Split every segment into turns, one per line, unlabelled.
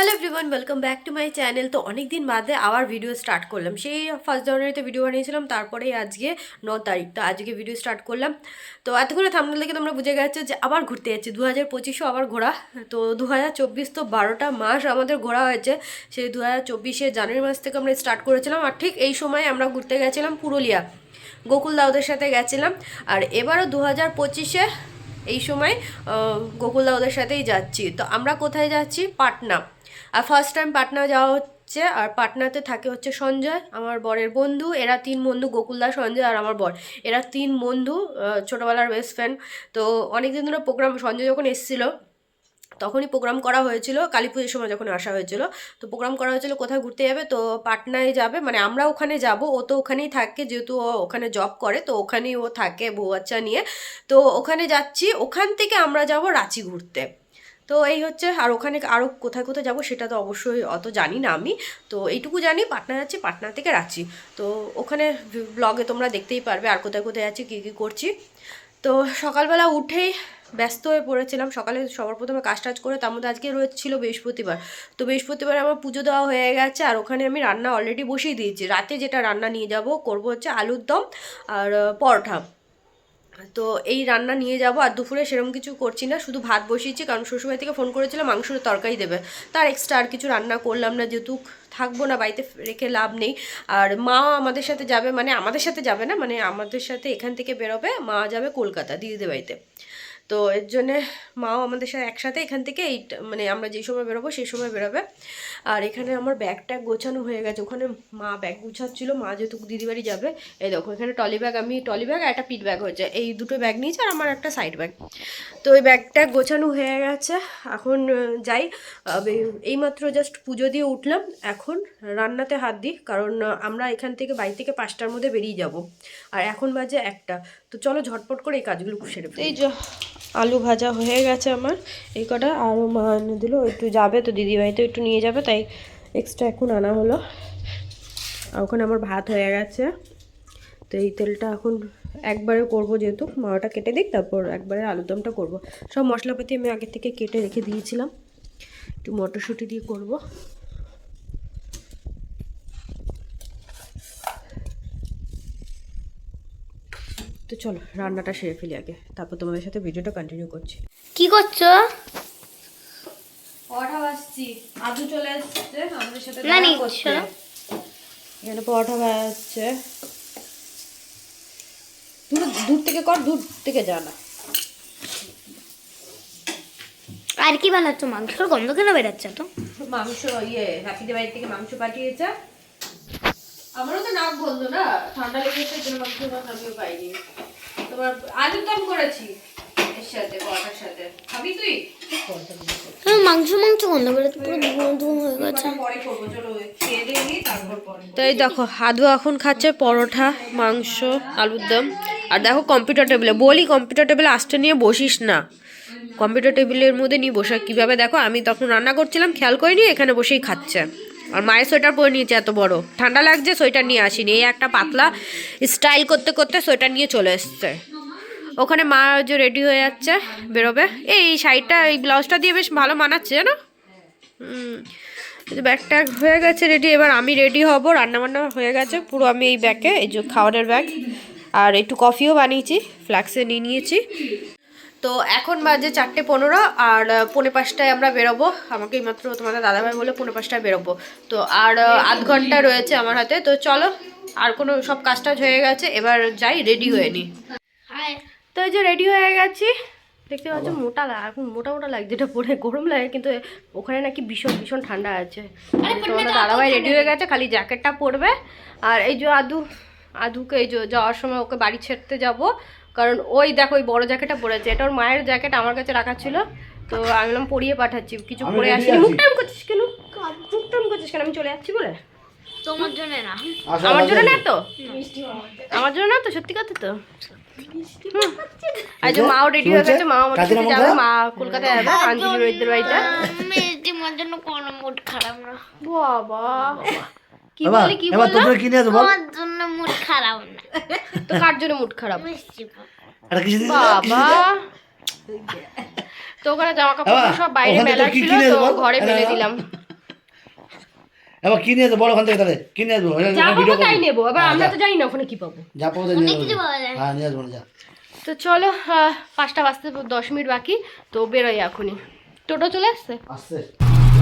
Hello everyone, welcome back to my channel. তো অনেক দিন বাদে আবার ভিডিও স্টার্ট করলাম। সেই 1 জানুয়ারিতে ভিডিও বানিয়েছিলাম, তারপরে আজকে 9 তারিখ, তো আজকে ভিডিও স্টার্ট করলাম। তো এতক্ষণে থাম্বনেল দেখে তোমরা বুঝে গেছো যে আবার ঘুরতে যাচ্ছি। 2025ও আবার ঘোরা। তো 2024 তো 12টা মাস আমাদের ঘোরা হয়েছে। সেই 2024 জানুয়ারি মাস থেকে আমরা স্টার্ট করেছিলাম, আর ঠিক এই সময় আমরা ঘুরতে গেছিলাম পুরুলিয়া, গোকুল দাউদের সাথে গেছিলাম। আর এবারও 2025-এ এই সময় গোকুলদা ওদের সাথেই যাচ্ছি। তো আমরা কোথায় যাচ্ছি? পাটনা। আর ফার্স্ট টাইম পাটনা যাওয়া হচ্ছে। আর পাটনাতে থাকে হচ্ছে সঞ্জয়, আমার বরের বন্ধু। এরা 3 বন্ধু, গোকুলদা, সঞ্জয় আর আমার বর। এরা 3 বন্ধু, ছোটোবেলার বেস্ট ফ্রেন্ড। তো অনেকদিন ধরে প্রোগ্রাম, সঞ্জয় যখন এসেছিলো তখনই প্রোগ্রাম করা হয়েছিল, কালী পুজোর সময় যখন আসা হয়েছিল। তো প্রোগ্রাম করা হয়েছিল কোথায় ঘুরতে যাবে, তো পাটনায় যাবে, মানে আমরা ওখানে যাব। ও তো ওখানেই থাকে, যেহেতু ও ওখানে জব করে, তো ওখানেই ও থাকে বউ বাচ্চা নিয়ে। তো ওখানে যাচ্ছি, ওখান থেকে আমরা যাব রাঁচি ঘুরতে। তো এই হচ্ছে। আর ওখানে আরও কোথায় কোথায় যাবো সেটা তো অবশ্যই অত জানি না আমি। তো এইটুকু জানি পাটনা যাচ্ছি, পাটনা থেকে রাঁচি। তো ওখানে ব্লগে তোমরা দেখতেই পারবে আর কোথায় কোথায় যাচ্ছি, কী কী করছি। তো সকালবেলা উঠেই ব্যস্ত হয়ে পড়েছিলাম। সকালে সবার প্রথমে কাজ টাজ করে, তার মধ্যে আজকে ছিল বৃহস্পতিবার। তো বৃহস্পতিবার আমার পুজো দেওয়া হয়ে গেছে, আর ওখানে আমি রান্না অলরেডি বসিয়ে দিয়েছি। রাতে যেটা রান্না নিয়ে যাব, করবো হচ্ছে আলুর দম আর পরোটা। তো এই রান্না নিয়ে যাব। আর দুপুরে সেরকম কিছু করছি না, শুধু ভাত বসিয়েছি, কারণ শ্বশুরবাড়ি থেকে ফোন করেছিলাম মাংসের তরকারি দেবে। তার এক্সট্রা আর কিছু রান্না করলাম না, যেহেতু থাকবো না বাড়িতে, রেখে লাভ নেই। আর মা আমাদের সাথে যাবে, মানে আমাদের সাথে যাবে না, মানে আমাদের সাথে এখান থেকে বেরোবে, মা যাবে কলকাতা দিদিদের বাড়িতে। তো এর জন্যে মাও আমাদের সাথে একসাথে এখান থেকে এই মানে আমরা যেই সময় বেরোবো সেই সময় বেরোবে। আর এখানে আমার ব্যাগ ট্যাগ গোছানো হয়ে গেছে। ওখানে মা ব্যাগ গুছাচ্ছিলো, মা যেহেতু দিদি বাড়ি যাবে। এই দেখো এখানে টলি ব্যাগ, আমি টলি ব্যাগ আর একটা পিট ব্যাগ হয়েছে, এই দুটো ব্যাগ নিয়েছি, আর আমার একটা সাইড ব্যাগ। তো ওই ব্যাগটা গোছানো হয়ে গেছে। এখন যাই। এইমাত্র জাস্ট পুজো দিয়ে উঠলাম, এখন রান্নাতে হাত দিই, কারণ আমরা এখান থেকে বাড়ি থেকে 5টার মধ্যে বেরিয়ে যাব। আর এখন বাজে 1টা। তো চলো ঝটপট করে এই কাজগুলো সেরে ফেলি। এই যে আলু ভাজা হয়ে গেছে আমার, এই কটা। আরও মা এনে দিল, একটু যাবে তো দিদিভাইতে একটু নিয়ে যাবে, তাই এক্সট্রা এখন আনা হলো। আর ওখানে আমার ভাত হয়ে গেছে। তো এই তেলটা এখন একবারে করব, যেহেতু মাটা কেটে দিই, তারপর একবারে আলুরদমটা করব। সব মশলাপাতি আমি আগে থেকে কেটে রেখে দিয়েছিলাম, একটু মটরশুঁটি দিয়ে করব। তো চলো রান্নাটা সেরে ফেলি আগে, তারপর তোমাদের সাথে ভিডিওটা কন্টিনিউ করছি।
কি করছো?
পরোটা ভাজছি। আদু চলে আসছে আমাদের সাথে
না
দেখা
নিচ্ছ?
করতে। এখানে পরোটা ভাজছে। দূর থেকে কর, দূর থেকে যা না।
আর কি বানাচ্ছ? মাংসর গন্ধ কেন বেরাচ্ছে তো?
মাংস হ্যাপিদের বাড়ি থেকে মাংস পাঠিয়েছে। আমারও তো নাক বন্ধ না, ঠান্ডা লেগেছে, জন্য মাংস আমিও পাইনি। তোমার আলুর দম করেছি এর সাথে, পরোটার সাথে। খাবি তুই?
মাংস গন্ধ বেরোতে পুরো ধুম ধুম হয়ে গেছে।
পরে করবো, চলো খেয়ে দিয়ে নিই, তারপর পরে। তাই দেখো আদু এখন খাচ্ছে পরোটা, মাংস, আলুর দম। আর দেখো কম্পিউটার টেবিলে, বলি কম্পিউটার টেবিলে আসতে নিয়ে বসিস না, কম্পিউটার টেবিলের মধ্যে নিয়ে বসে কীভাবে দেখো, আমি তখন রান্না করছিলাম খেয়াল করিনি, এখানে বসেই খাচ্ছে। আর মায়ের সোয়েটার পরে নিয়েছে এত বড়, ঠান্ডা লাগছে, সোয়েটার নিয়ে আসিনি, এই একটা পাতলা স্টাইল করতে করতে সোয়েটার নিয়ে চলে এসছে। ওখানে মা যে রেডি হয়ে যাচ্ছে, বেরোবে। এই শাড়িটা, এই ব্লাউজটা দিয়ে বেশ ভালো মানাচ্ছে জানো। ব্যাগটা হয়ে গেছে রেডি, এবার আমি রেডি হব। রান্নাবান্না হয়ে গেছে পুরো, আমি এই ব্যাগে, এই যে খাওয়ারের ব্যাগ, আর একটু কফিও বানিয়েছি, ফ্লাক্সে নিয়ে নিয়েছি। তো এখন বাজে 4:15, আর 4:45টায় আমরা বেরোবো। আমাকে এইমাত্র তোমাদের দাদাভাই বলে 4:45টায় বেরোবো। তো আর আধ ঘন্টা রয়েছে আমার হাতে। তো চলো, আর কোনো সব কাজ টাজ হয়ে গেছে, এবার যাই রেডি হয়ে নিই। তো এই যে রেডি হয়ে গেছি, দেখতে পাচ্ছ মোটা, এখন মোটা মোটা লাগছে, যেটা পরে গরম লাগে, কিন্তু ওখানে নাকি ভীষণ ভীষণ ঠান্ডা আছে। তোমাদের দাদাভাই রেডি হয়ে গেছে, খালি জ্যাকেটটা পরবে। আর এই যে আদুকে এই যে যাওয়ার সময় ওকে বাড়ি ছেড়তে যাব, কারণ ওই দেখো ওই বড় জ্যাকেটটা পরেছে, এটা ওর মায়ের জ্যাকেট, আমার কাছে রাখা ছিল। তো আমি বললাম পরিয়ে পাঠাচ্ছি, কিছু পরে আসিনি। মুখ টাইম করছিস কেন, আমি চলে যাচ্ছি বলে।
তোমার জন্য না,
আমার জন্য না তো, আমার জন্য না তো, সত্যি কথা তো। আর যে মাও রেডি হয়ে গেছে, মা আমাদের সাথে যাবে, মা কলকাতায় যাবে আঞ্জলি রোহিতদের বাড়িতে।
তোমার জন্য কোনো মুড খারাপ না
বাবা, কি বলি কি বললাম,
তোমার জন্য মুড খারাপ না।
তো কার জন্য মুড খারাপ? বাবা, তো ওখানে জামা কাপড় সব বাইরে মেলা ছিল, তো ঘরে মেলে দিলাম।
এবার কি নিয়ে আসবো বলো ওখান থেকে তাহলে কি নিয়ে আসবো
যা পাবো তাই নেবো, এবার আমরা তো জানি না ওখানে কি পাবো।
যা পাবো তাই নিয়ে আসবো। হ্যাঁ নিয়ে আসবো না যা।
তো চলো 5টা বাজতে 10 মিনিট বাকি, তো বেরোই এখনই। টোটো চলে আসছে,
আসছে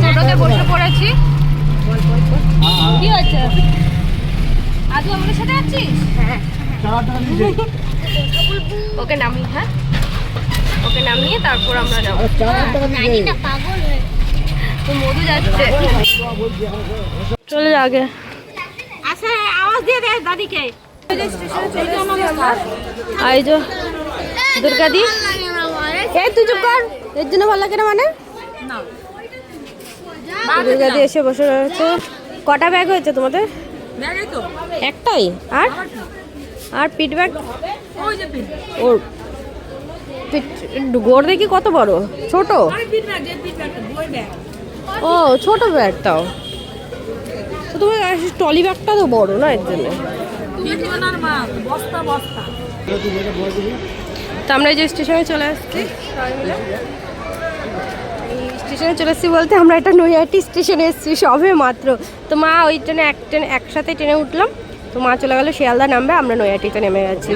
টোটোতে বসে পড়েছি। কি হচ্ছে আজু আমাদের সাথে আছিস? হ্যাঁ ওকে নামি, হ্যাঁ ওকে নামিয়ে তারপর আমরা যাবো। তো মধু যাচ্ছে, চলে যা আগে। আচ্ছা আওয়াজ দিয়ে দে দাদিকে। এই যে দুর্গা দি, এই তুই চুপ কর, এর জন্য ভালো লাগে না মানে দুর্গা দি এসে বসে রয়েছে। কটা ব্যাগ হয়েছে তোমাদের? একটাই? আর আর পিট ব্যাগ? ওর গোড় দেখি কত বড়, ছোট? ও ছোট ব্যাগ, তাও তো তোমার ট্রলি ব্যাগটা তো বড় না, এর জন্য। তো আমরা এই যে স্টেশনে চলে আসছি সবাই মিলে। স্টেশনে চলে এসেছি বলতে আমরা একটা নৈহাটি স্টেশনে এসেছি সবে মাত্র। তো মা ওই ট্রেনে একসাথে ট্রেনে উঠলাম, তো মা চলে গেলো শিয়ালদা নামবে, আমরা নৈহাটিতে নেমে গেছি।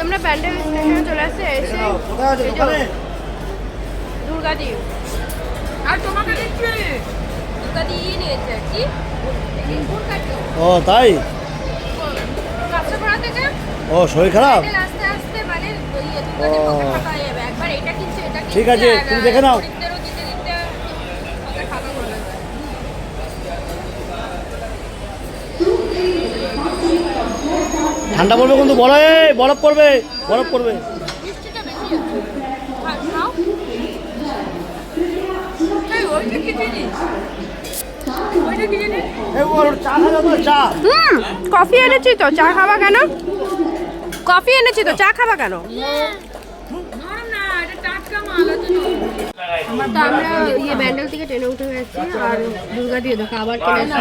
আমরা প্যান্ডেল স্টেশনে চলে আসছি, এসে দুর্গাদি আর তোমাকে দেখছি দুর্গাদি নিয়েছে আর কি।
ও তাই?
কাঁচাপাড়া থেকে
ও শরীর খারাপ?
আস্তে আস্তে মানে দুর্গাদির পকেট ফাঁকা হয়ে যাবে, একবার এটা কিনছে এটা কিনছে।
ঠিক আছে তুমি দেখে নাও।
গরিবদেরও দিতে দিতে পকেট ফাঁকা করে দেবে।
ঠান্ডা পড়বে কিন্তু, বরফ পড়বে, বরফ পড়বে।
মিষ্টিটা বেশি খাও। এই ওইটা কি জিনিস? ওইটা কি জিনিস?
চা খাবে তো? চা
কফি এনেছি তো, চা খাবা কেন? কফি এনেছি তো, চা খাবা কেন? তো আমরা ইয়ে ব্যান্ডেল থেকে ট্রেনে উঠে গেছি, আর দুর্গা দিয়ে দেখো আবার কিনেছি।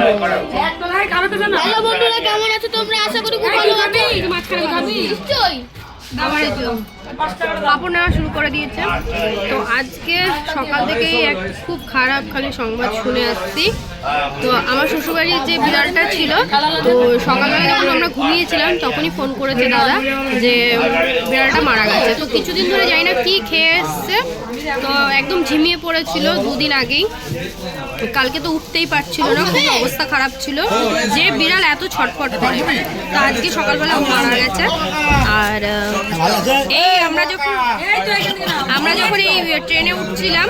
হ্যালো বন্ধুরা, কেমন আছো তোমরা? আশা করি খুব ভালো আছো। নিশ্চয়ই।
আবার এই যে কাপড় নেওয়া শুরু করে দিয়েছে। তো আজকে সকাল থেকেই এক খুব খারাপ খালি সংবাদ শুনে আসছি। তো আমার শ্বশুরবাড়ির যে বিড়ালটা ছিল, তো সকালবেলা যখন আমরা ঘুমিয়েছিলাম তখনই ফোন করেছে দাদা যে বিড়ালটা মারা গেছে। তো কিছুদিন ধরে জানি না কি খেয়ে এসছে, তো একদম ঝিমিয়ে পড়েছিল 2 দিন আগেই। কালকে তো উঠতেই পারছিল না, খুব অবস্থা খারাপ ছিল। যে বিড়াল এত ছটফট করে, তো আজকে সকালবেলা ও মারা গেছে। আর এই আমরা যখন এই ট্রেনে উঠছিলাম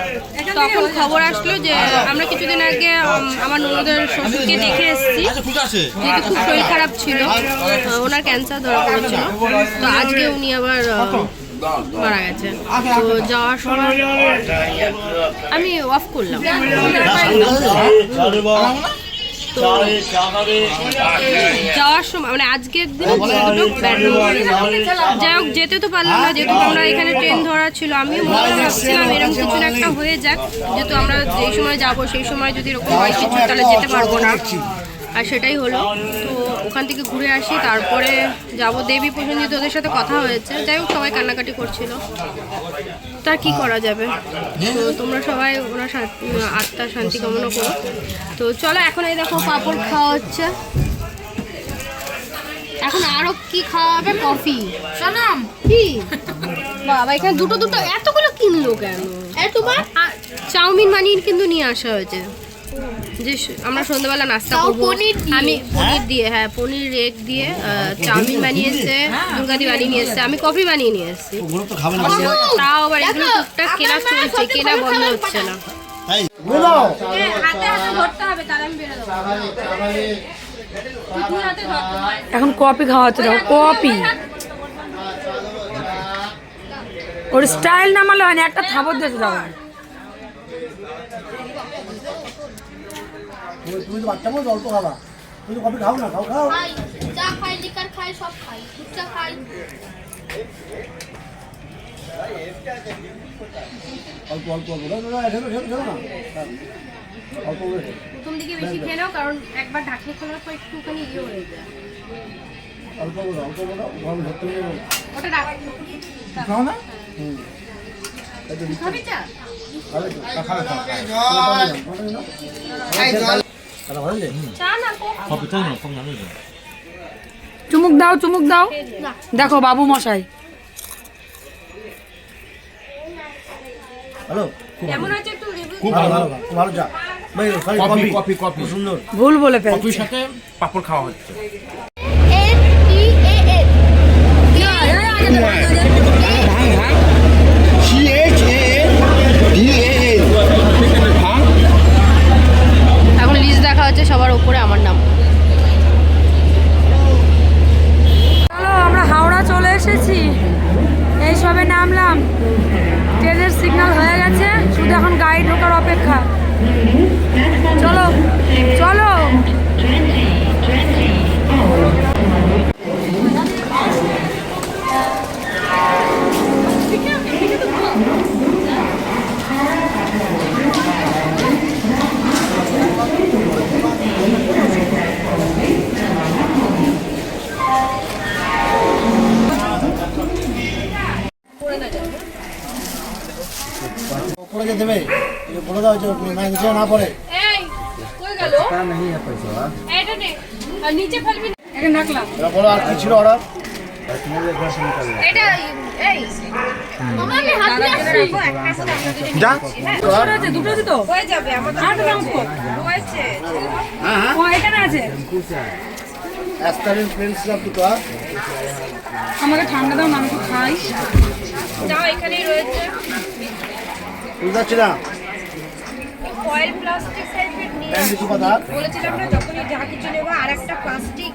তখন খবর আসলো যে আমরা কিছুদিন আগে আমার ননদের শ্বশুরকে দেখে এসেছি, যেহেতু খুব শরীর খারাপ ছিল, ওনার ক্যান্সার ধরা পড়েছিল। তো আজকে উনি আবার মারা গেছে। তো যাওয়ার সময় আমি অফ করলাম। তো যাওয়ার সময় মানে আজকের দিনে যাই হোক যেতে তো পারলাম না, যেহেতু আমরা এখানে ট্রেন ধরা ছিল। আমিও মনে ভাবছিলাম এরকম কিছু না একটা হয়ে যাক, যেহেতু আমরা যেই সময় যাব সেই সময় যদি এরকম হয় কিছু তাহলে যেতে পারবো না। আর সেটাই হলো। তো ওখান থেকে ঘুরে আসি, তারপরে যাব দেবী প্রসেনজিৎ, ওদের সাথে কথা হয়েছে। যাই হোক সবাই কান্নাকাটি করছিল, তার কি করা যাবে। তো তোমরা সবাই ওনার আত্মার শান্তি কামনা করো। তো চলো এখন এই দেখো পাঁপড় খাওয়া হচ্ছে। এখন আরো কি খাওয়া হবে? কফি। শোনাম কি বাবা, এখানে দুটো এতগুলো কিনলো কেন? চাউমিন বানিয়ে কিন্তু নিয়ে আসা হয়েছে, যে আমরা সন্ধ্যাবেলা নাস্তা করবো। আমি পনির দিয়ে, হ্যাঁ পনির এগ দিয়ে চাউমিন বানিয়ে এসছে, দুর্গাদি বানিয়ে নিয়ে এসছে, আমি কফি বানিয়ে নিয়ে এসছি। তাও আবার এগুলো টুকটাক কেনা চলছে, কেনা বন্ধ হচ্ছে না। হাতে হাতে ধরতে হবে, তাহলে আমি বেরো দেবো।
এখন কফি খাওয়াচ্ছে, কফি ওর স্টাইল নামালে হয় না, একটা থাবর দিয়েছে দাদা।
তুমি তো বাচ্চা মানুষ, অল্প খাবা। তুমি কফি খাও না? খাও
চা খাই, লিকার খাই, সব খাই, দুধ চা খাই।
অল্প অল্প অল্প না অল্প।
প্রথম দিকে বেশি খেয়ে নাও, কারণ একবার ঢাকনি খোলার পর একটুখানি ইয়ে হয়ে যায়।
অল্প অল্প গরম ধরতে হবে।
ওটা রাখ
খাও না?
খাবি চা? চা না
চুমুক দাও, চুমুক দাও। দেখো বাবু মশাই।
হ্যালো,
কেমন আছে একটু রিভিউ
খুব ভালো ভালো খুব ভালো চা ভাই। কফি কফি কফি সুন্দর।
ভুল বলে ফেলছি।
কফির সাথে পাপড় খাওয়া হচ্ছে।
এখন লিস্ট দেখা হচ্ছে সবার উপরে আমার নাম।
চলো আমরা হাওড়া চলে এসেছি, এই সবে নামলাম। ট্রেনের সিগন্যাল হয়ে গেছে, শুধু এখন গাড়ি ঢোকার অপেক্ষা। চলো চলো।
পড়ে যেতে দেবে, বলে দাও যে না নিচে না পড়ে।
এই কই গেল? এইটা নে। আর নিচে ফেলবি না।
এটা রাখলাম।
এবার বলো আর কি ছিল অর্ডার?
এটা এই মামা আমি হাত দিয়ে আসছি।
যা
দুটো আছে, দুটো আছে তো?
হয়ে যাবে আমার
আর দাও তো।
রয়েছে।
ও এখানে আছে।
অ্যাস্টারিন প্রিন্স লাভ দুটো।
আমাকে ঠান্ডা দাও না, আমি একটু খাই।
যাও এখানেই রয়েছে।
বুঝতে পারছি না।
ফয়েল প্লাস্টিক সাইজের নিয়ে
প্যান্ট কিছু কথা
বলেছিলাম না যখনই যা কিছু নেবো আর একটা প্লাস্টিক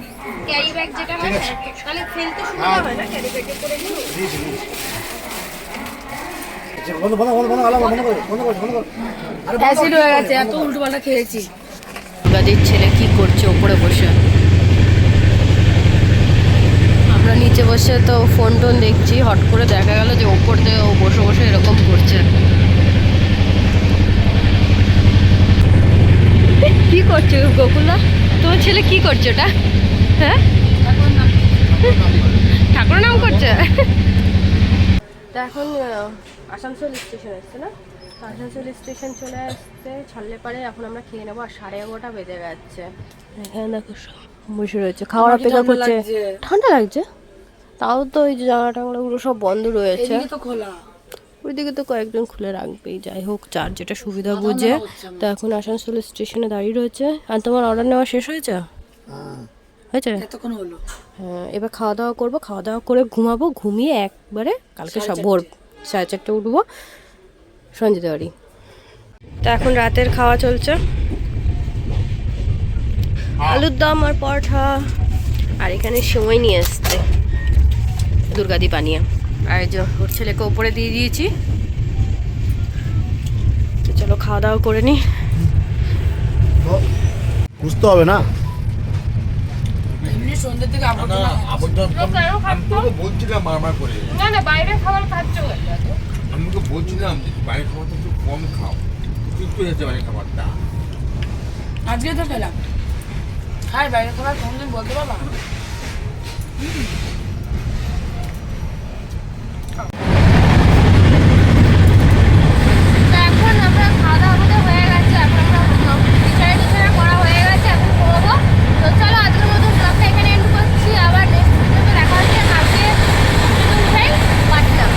ক্যারি ব্যাগ যেটা হয় না, তাহলে ফেলতে সুবিধা হয় না ক্যারি ব্যাগে করে নিয়ে।
বন্ধ বন্ধ বন্ধ বন্ধ আলাদা বন্ধ করে বন্ধ করে বন্ধ করে। আরে
অ্যাসিড হয়ে গেছে, এত উল্টোপাল্টা খেয়েছি।
গাদির ছেলে কি করছে ওপরে বসে? আমরা নিচে বসে তো ফোন টোন দেখছি, হট করে দেখা গেল যে ওপর দিয়ে ও বসে বসে এরকম করছে। কি করছে গোকুলা? তোমার ছেলে কি করছে ওটা? হ্যাঁ, ঠাকুরের নাম করছে। তা এখন আসানসোল স্টেশন এসছে না? তো আসানসোল স্টেশন চলে আসতে ছাড়লে পারে এখন আমরা খেয়ে নেবো। আর 11:30 বেজে যাচ্ছে। এখানে দেখো সব বসে রয়েছে, খাওয়ার অপেক্ষা করছে। ঠান্ডা লাগছে, তাও তো ওই যে জানলা টাংলাগুলো সব বন্ধ রয়েছে।
এদিকে তো খোলা।
ওইদিকে তো কয়েকজন খুলে রাখবেই, যাই হোক যার যেটা সুবিধা বুঝে। তো এখন আসানসোল স্টেশনে দাঁড়িয়ে রয়েছে। আর তোমার অর্ডার নেওয়া শেষ হয়েছে? হয়েছে?
এতক্ষণ হলো।
হ্যাঁ, এবার খাওয়া দাওয়া করবো, খাওয়া দাওয়া করে ঘুমাবো, ঘুমিয়ে একবারে কালকে সব ভোর 4:30 উঠবো সঞ্জিতা বাড়ি। তো এখন রাতের খাওয়া চলছে, আলুর দম আর পরোটা। আর এখানে সময় নিয়ে এসছে দুর্গাদি বানিয়ে। আর এই যে ওর ছেলেকে ওপরে দিয়ে দিয়েছি। তো চলো খাওয়া দাওয়া করে নি।
বুঝতে হবে না।
এমনি সন্ধ্যের দিকে আবর্জনা।
বলছিলাম মারমার করে,
না না বাইরে খাবার খাচ্ছ।
আমি তো বলছিলাম যে বাইরের খাবারটা একটু কম খাও, একটু হয়েছে বাইরের খাবারটা।
আজকে তো খেলাম। খাই বাইরে খাবার কোনদিন বলতে পারবা?
এখন আমরা খাওয়া দাওয়া আমাদের হয়ে গেছে, এখন আমরা বিছানা করা হয়ে গেছে, এখন ঘুমাবো। তো চলো আজকের মতো ব্লগটা এখানে এন্ড করছি। আবার নেক্সট ভিডিওতে দেখা হচ্ছে। আজকে উঠাই বাড়ছিলাম।